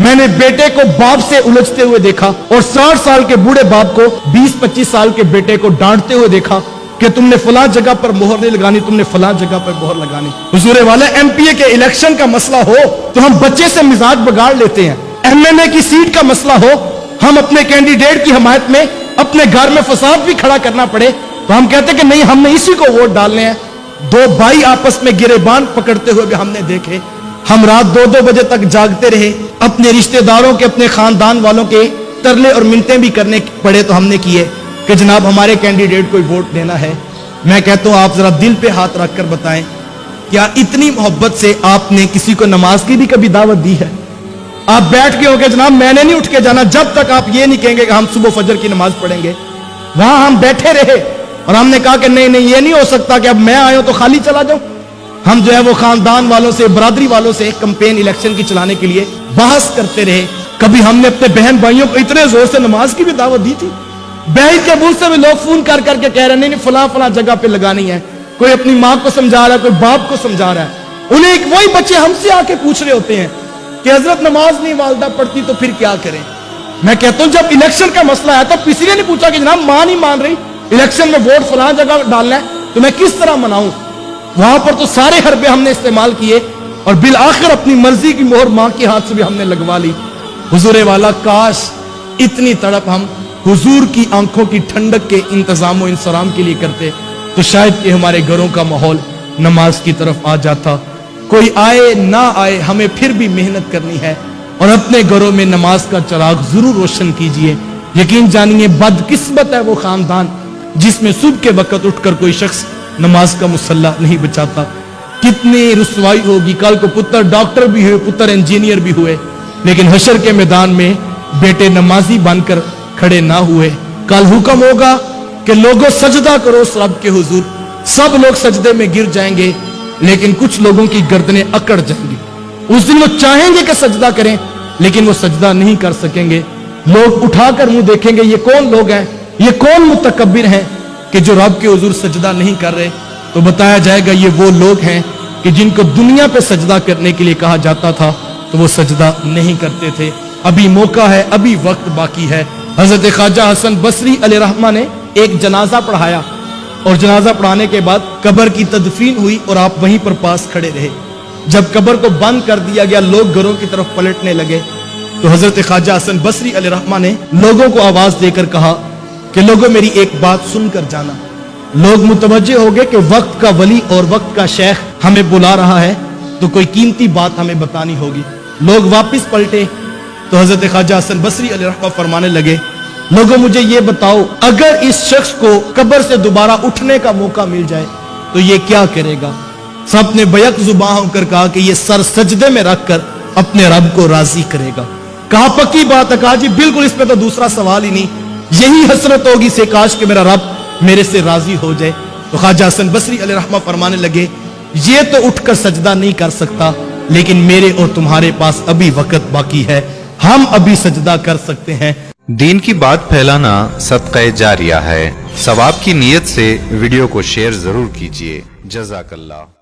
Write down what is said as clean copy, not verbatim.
मैंने बेटे को बाप से उलझते हुए देखा और 60 साल के बूढ़े बाप को 20-25 साल के बेटे को डांटते हुए देखा कि तुमने फलां जगह पर मोहर नहीं लगानी, तुमने फलां जगह पर मोहर लगानी। हुजूर वाले एमपीए के इलेक्शन का मसला हो तो हम बच्चे से मिजाज बिगाड़ लेते हैं। एमएनए की सीट का मसला हो, हम अपने कैंडिडेट की हमायत में अपने घर में फसाद भी खड़ा करना पड़े तो हम कहते हैं कि नहीं, हमने इसी को वोट डालने हैं। दो भाई आपस में गिरेबान पकड़ते हुए भी हमने देखे। हम रात 2-2 बजे तक जागते रहे, अपने रिश्तेदारों के, अपने खानदान वालों के तरले और मिन्नतें भी करने पड़े तो हमने किए कि जनाब हमारे कैंडिडेट को वोट देना है। मैं कहता हूं आप जरा दिल पे हाथ रखकर बताएं, क्या इतनी मोहब्बत से आपने किसी को नमाज की भी कभी दावत दी है? आप बैठ के होगे जनाब मैंने नहीं उठ के जाना जब तक आप ये नहीं कहेंगे कि हम सुबह फजर की नमाज पढ़ेंगे। वहां हम बैठे रहे और हमने कहा कि नहीं नहीं, ये नहीं हो सकता कि अब मैं आया तो खाली चला जाऊं। हम जो है वो खानदान वालों से, बरादरी वालों से कैंपेन इलेक्शन की चलाने के लिए बहस करते रहे। कभी हमने अपने बहन भाइयों को इतने जोर से नमाज की भी दावत दी थी, बहन के मुंह से भी लोग फोन कर करके कह रहे नहीं फला फला जगह पे लगानी है। कोई अपनी माँ को समझा रहा है, कोई बाप को समझा रहा है। उन्हें वही बच्चे हमसे आके पूछ रहे होते हैं कि हजरत नमाज नहीं वालदा पढ़ती तो फिर क्या करें। मैं कहता हूं जब इलेक्शन का मसला है तो किसी ने नहीं पूछा कि जनाब मां नहीं मान रही, इलेक्शन में वोट फलां जगह डालना है तो मैं किस तरह मनाऊं। वहां पर तो सारे हरबे हमने इस्तेमाल किए और बिल आखिर अपनी मर्जी की मोहर मां के हाथ से भी हमने लगवा ली। हुजूर वाला काश इतनी तड़प हम हुजूर की आंखों की ठंडक के इंतजाम और इंसराम के लिए करते तो शायद कि हमारे घरों का माहौल नमाज की तरफ आ जाता। कोई आए ना आए हमें फिर भी मेहनत करनी है और अपने घरों में नमाज का चिराग जरूर रोशन कीजिए। यकीन जानिए बदकिस्मत है वो खानदान जिसमें सुबह के वक्त उठकर कोई शख्स नमाज का मुसल्ला नहीं बचाता। कितनी रुसवाई होगी। कल को पुत्र डॉक्टर भी हुए, पुत्र इंजीनियर भी हुए, लेकिन हशर के मैदान में बेटे नमाजी बनकर खड़े ना हुए। कल हुक्म होगा कि लोगों सजदा करो उस रब के हुजूर। सब लोग सजदे में गिर जाएंगे लेकिन कुछ लोगों की गर्दनें अकड़ जाएंगी। उस दिन वो चाहेंगे कि सजदा करें लेकिन वो सजदा नहीं कर सकेंगे। लोग उठाकर मुंह देखेंगे ये कौन लोग हैं, ये कौन मुतकब्बिर हैं कि जो रब के हुजूर सजदा नहीं कर रहे। तो बताया जाएगा ये वो लोग हैं कि जिनको दुनिया पे सजदा करने के लिए कहा जाता था तो वो सजदा नहीं करते थे। अभी मौका है, अभी वक्त बाकी है। हजरत ख्वाजा हसन बसरी अलैहिर्रहमा ने एक जनाजा पढ़ाया और जनाजा पढ़ाने के बाद कब्र की तदफीन हुई और आप वहीं पर पास खड़े रहे। जब कब्र को बंद कर दिया गया, लोग घरों की तरफ पलटने लगे तो हजरत ख्वाजा हसन बसरी अलैहिर्रहमा ने लोगों को आवाज देकर कहा कि लोगों मेरी एक बात सुनकर जाना। लोग मुतवज्जे हो गए कि वक्त का वली और वक्त का शेख हमें बुला रहा है तो कोई कीमती बात हमें बतानी होगी। लोग वापस पलटे तो हजरत ख्वाजा हसन बसरी अलैहिर्रहमा फरमाने लगे लोगों मुझे ये बताओ अगर इस शख्स को कब्र से दोबारा उठने का मौका मिल जाए तो ये क्या करेगा। सब ने बैक जुबान होकर कहा कि ये सर सजदे में रखकर अपने रब को राजी करेगा। कहा पक्की बात है। कहा जी बिल्कुल, इसमें तो दूसरा सवाल ही नहीं, यही हसरत होगी से काश कि मेरा रब मेरे से राजी हो जाए। तो ख्वाजा हसन बसरी अलैहिर्रहमा फरमाने लगे ये तो उठकर सजदा नहीं कर सकता लेकिन मेरे और तुम्हारे पास अभी वक्त बाकी है, हम अभी सजदा कर सकते हैं। दीन की बात फैलाना सदक़े जारिया है। सवाब की नीयत से वीडियो को शेयर जरूर कीजिए। जज़ाकल्लाह।